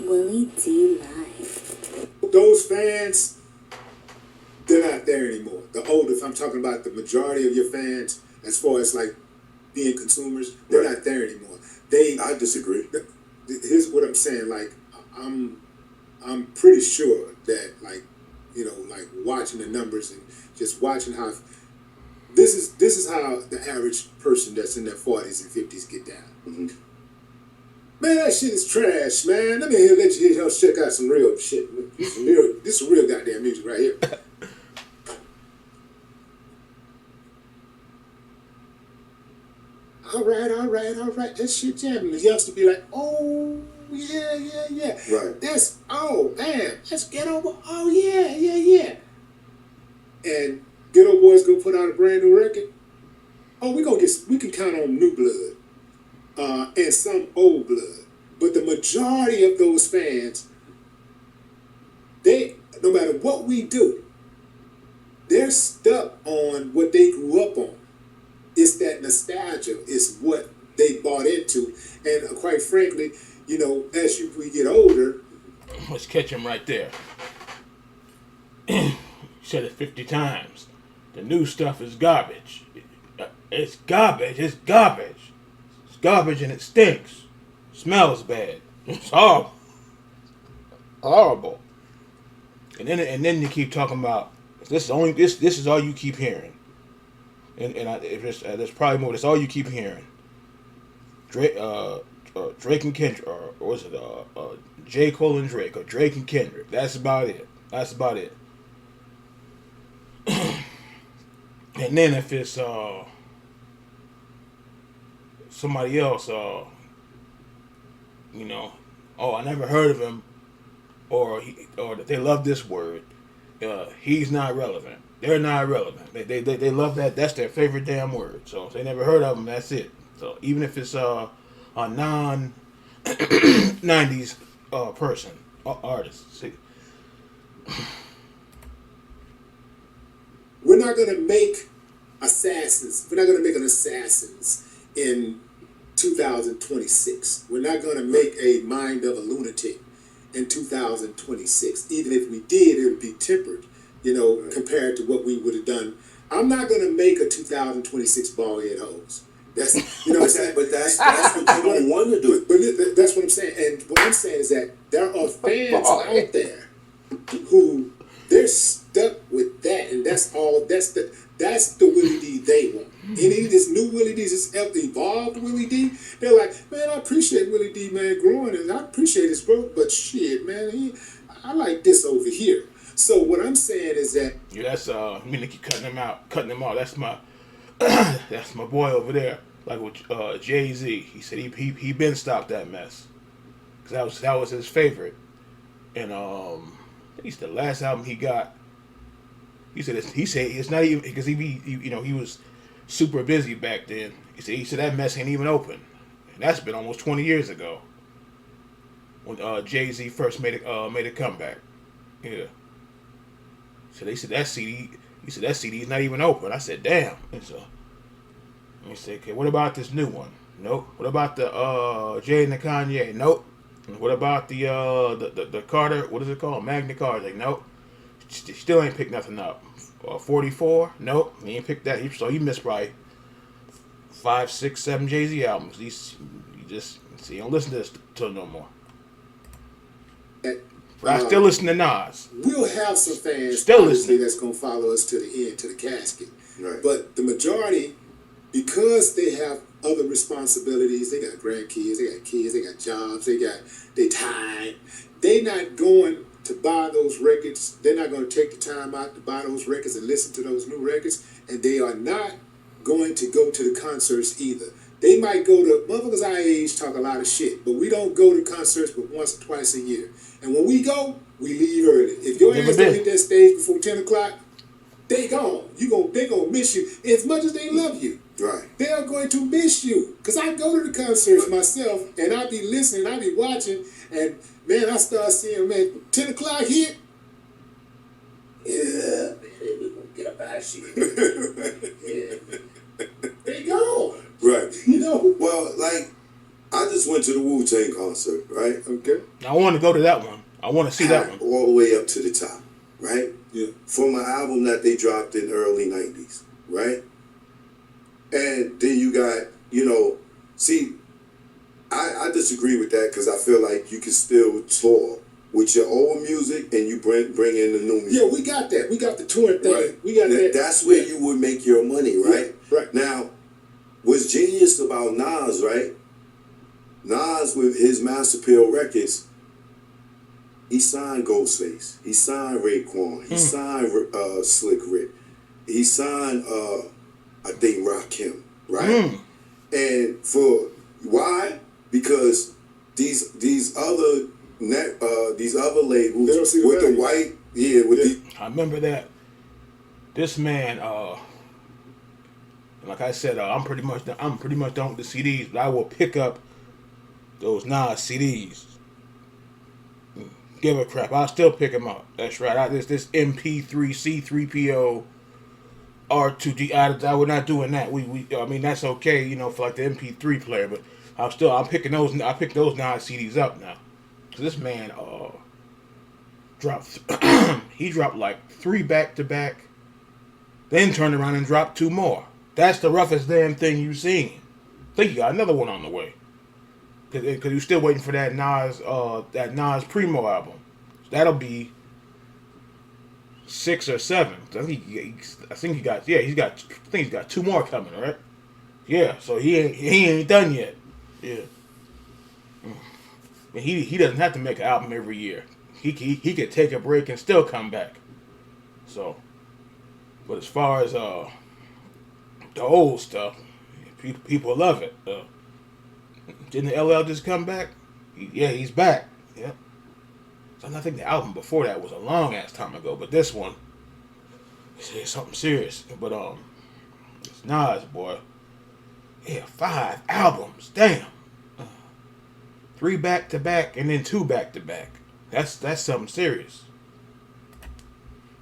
Willie D Live. Those fans, they're not there anymore. The older, if I'm talking about the majority of your fans, as far as like being consumers, they're not there anymore. I disagree. Here's what I'm saying. Like, I'm pretty sure that, like, you know, like watching the numbers and just watching how this is how the average person that's in their 40s and 50s get down. Mm-hmm. Man, that shit is trash, man. Let me let you check out some real shit. This is some real goddamn music right here. All right. That shit jamming. The youngster be like, oh, yeah. Right. Let's get over. Oh, yeah. And Ghetto Boys go put out a brand new record. Oh, we can count on new blood and some old blood. But the majority of those fans, they, no matter what we do, they're stuck on what they grew up on. It's that nostalgia is what they bought into. And quite frankly, you know, as we get older. Let's catch him right there. Said it 50 times. The new stuff is garbage. It's garbage. It's garbage. It's garbage and it stinks. Smells bad. It's horrible. Horrible. And then you keep talking about this is all you keep hearing. There's probably more. That's all you keep hearing. Drake and Kendrick, or was it J. Cole and Drake, or Drake and Kendrick. That's about it. And then if it's somebody else, you know, oh, I never heard of him, or they love this word, he's not relevant. They're not relevant. They love that. That's their favorite damn word. So if they never heard of them, that's it. So even if it's a non 90s person, artist. See. We're not gonna make assassins. We're not gonna make an assassins in 2026. We're not gonna make a mind of a lunatic in 2026. Even if we did, it would be tempered, you know, compared to what we would have done. I'm not gonna make a 2026 bald head hose. That's, you know what I'm saying? But that's what you don't want to do. But that's what I'm saying. And what I'm saying is that there are fans out there who they're stuck with that, and that's all. That's the Willie D they want. Any of this new Willie D, this evolved Willie D, they're like, man, I appreciate Willie D, man, growing, and I appreciate his growth, but shit, man, I like this over here. So what I'm saying is that that's I mean, they keep cutting him out. That's my that's my boy over there. Like with Jay-Z, he said he been stopped that mess, because that was his favorite, and he said the last album he got. He said it's not even, because he was super busy back then. He said that mess ain't even open, and that's been almost 20 years ago when Jay-Z first made a comeback. Yeah. So they said that CD. He said that CD is not even open. I said, damn. And so he said, okay, what about this new one? Nope. What about the Jay and the Kanye? Nope. What about the Carter? What is it called? Magna Carta? Like, nope. Still ain't picked nothing up. 44? Nope. He ain't picked that. So he missed probably 5, 6, 7 Jay-Z albums. You don't listen to this till no more. But I still listen to Nas. We'll have some fans still listening that's gonna follow us to the end, to the casket. Right. But the majority, because they have other responsibilities, they got grandkids, they got kids, they got jobs, they time. They're not going to buy those records. They're not going to take the time out to buy those records and listen to those new records. And they are not going to go to the concerts either. They might go to, motherfuckers our age talk a lot of shit, but we don't go to concerts but once or twice a year. And when we go, we leave early. If your ass don't hit that stage before 10 o'clock, they gone. They gonna miss you as much as they love you. Right. They are going to miss you. Because I go to the concerts myself, and I be listening, I be watching, and man, I start seeing, man, 10 o'clock hit. Yeah, man, we gonna get up out of shit. Yeah. They gone. Right. You know? Well, like, I just went to the Wu-Tang concert, right? Okay. I want to go to that one. I want to see that one. All the way up to the top, right? Yeah. From an album that they dropped in early 90s, right? And then you got, see, I disagree with that because I feel like you can still tour with your old music and you bring in the new music. Yeah, we got that. We got the touring thing. Right. We got that. That's where you would make your money, right? Yeah, right. Now, what's genius about Nas, right? Nas with his Master Appeal Records, he signed Ghostface. He signed Raekwon. He signed Slick Rick. He signed, I think, Rakim, right? And for why? Because these other labels They don't see the with the value. white, with I remember that. This man, like I said, I'm pretty much done with the CDs, but I will pick up those Nas CDs. Give a crap. I'll still pick them up. That's right. This MP3 C3PO R2D. I we're not doing that. I mean that's okay, for like the MP3 player, but I'm picking those. I pick those Nas CDs up now. So this man dropped. He dropped like 3 back to back, then turned around and dropped 2 more. That's the roughest damn thing you've seen. I think you got another one on the way. Because you're still waiting for that Nas Primo album. So that'll be 6 or 7. I think he's got 2 more coming, right? Yeah, so he ain't done yet. Yeah. And he doesn't have to make an album every year. He could take a break and still come back. So, but as far as the old stuff, people love it. Didn't LL just come back? He's back. Yeah. So I think the album before that was a long ass time ago, but this one is something serious. But it's Nas, boy. Yeah, 5 albums. Damn. 3 back to back and then 2 back to back. That's something serious.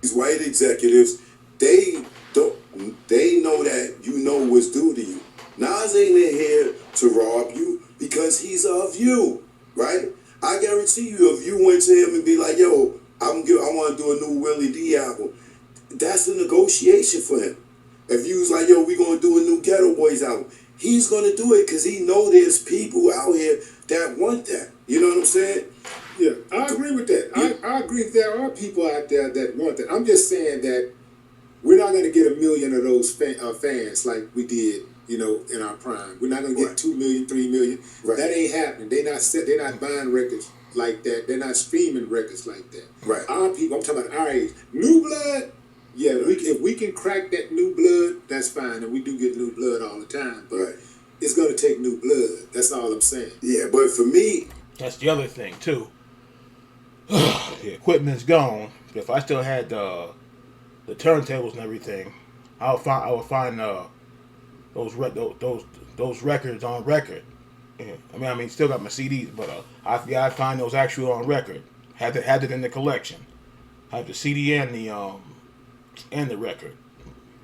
these white executives, they know that you know what's due to you. Nas ain't in here to rob you because he's of you, right? I guarantee you, if you went to him and be like, "Yo, I want to do a new Willie D album," that's a negotiation for him. If you was like, "Yo, we gonna do a new Ghetto Boys album," he's gonna do it because he know there's people out here that want that. You know what I'm saying? Yeah, I agree with that. Yeah. I agree there are people out there that want that. I'm just saying that we're not going to get 1 million of those fans like we did, in our prime. We're not going to get 2 million, 3 million. Right. That ain't happening. They're not buying records like that. They're not streaming records like that. Right. Our people, I'm talking about our age. New blood, yeah, if we can crack that new blood, that's fine. And we do get new blood all the time. But Right. it's going to take new blood. That's all I'm saying. Yeah, but for me, That's the other thing too. The equipment's gone. But if I still had the turntables and everything, I would find those records on record. Yeah. I mean, still got my CDs, but I'd find those actually on record. Had it in the collection. I have the CD and the record,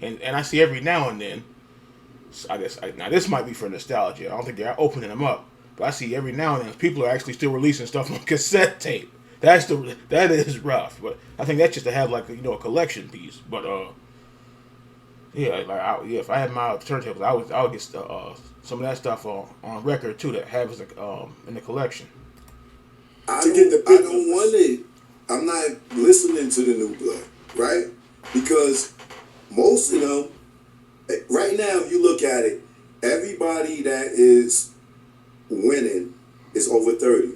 and I see every now and then. I guess now this might be for nostalgia. I don't think they're opening them up, but I see every now and then people are actually still releasing stuff on cassette tape. That is rough, but I think that's just to have like a collection piece. But if I had my turntables, I would get some of that stuff on record too that have in the collection. I To get the big don't want it. I'm not listening to the new blood, right? Because most of them, right now, if you look at it, everybody that is winning is over 30.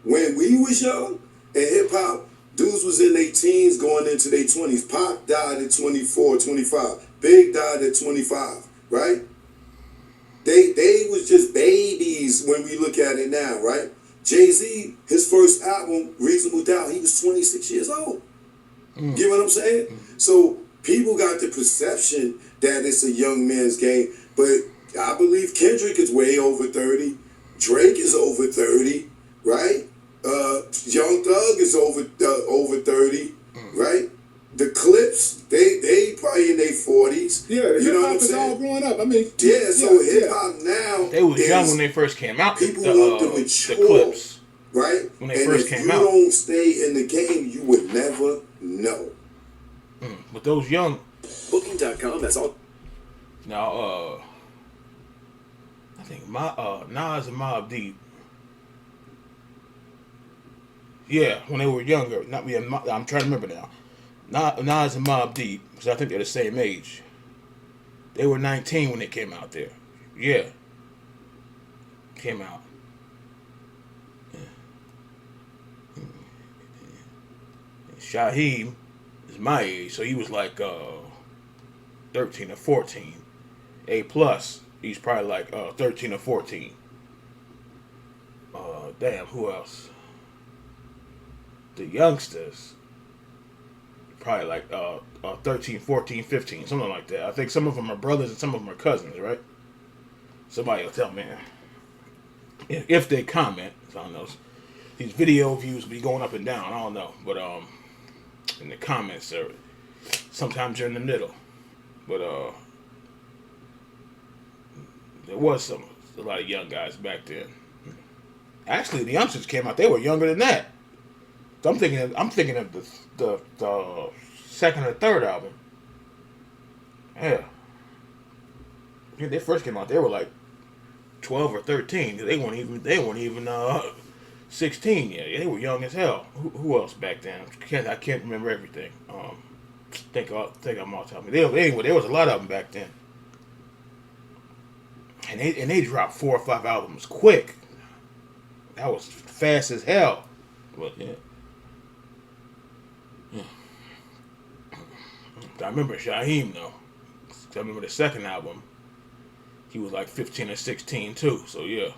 When we was young in hip hop, dudes was in their teens going into their 20s. Pop died at 24, 25. Big died at 25, right? They was just babies when we look at it now, right? Jay-Z, his first album, Reasonable Doubt, he was 26 years old. Get what I'm saying? So people got the perception that it's a young man's game, but I believe Kendrick is way over 30. Drake is over 30, right? Young Thug is over 30, right? The Clips, they probably in their 40s. Yeah, the you know hip-hop what I'm was all growing up. I mean, yeah. So hip hop now, They was young when they first came out. People want to The mature, clips, right? when they first came out. If you don't stay in the game, you would never know. But those young. Booking.com, that's all. Now, I think Nas and Mobb Deep. Yeah, when they were younger. I'm trying to remember now. Nas and Mobb Deep, because I think they're the same age. They were 19 when they came out there. Yeah. Came out. Shaheem is my age, so he was like 13 or 14. A plus, he's probably like 13 or 14. Damn, who else? The youngsters, probably like 13, 14, 15, something like that. I think some of them are brothers and some of them are cousins, right? Somebody will tell me if they comment. I don't know. These video views be going up and down. I don't know, but in the comments, sometimes you're in the middle. But there was a lot of young guys back then. Actually, the youngsters came out. They were younger than that. So I'm thinking of the second or third album. Yeah. When they first came out, they were like 12 or 13. They weren't even 16 yet. They were young as hell. Who else back then? I can't remember everything. Think I'm all telling me. Anyway, there was a lot of them back then. And they dropped 4 or 5 albums quick. That was fast as hell. But yeah. I remember Shaheem though. I remember the second album. He was like 15 or 16 too. So yeah,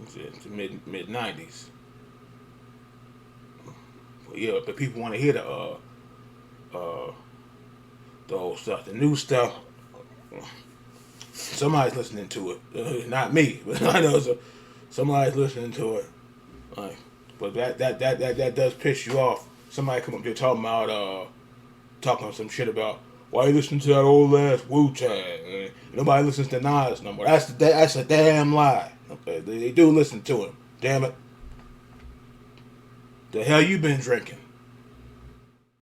it's the mid 90s. But yeah, but people want to hear the old stuff, the new stuff. Somebody's listening to it, not me, but I know somebody's listening to it. Like, but that does piss you off. Somebody come up there talking some shit about why you listen to that old ass Wu-Tang. Nobody listens to Nas no more. That's a damn lie. Okay, they do listen to him. Damn it. The hell you been drinking?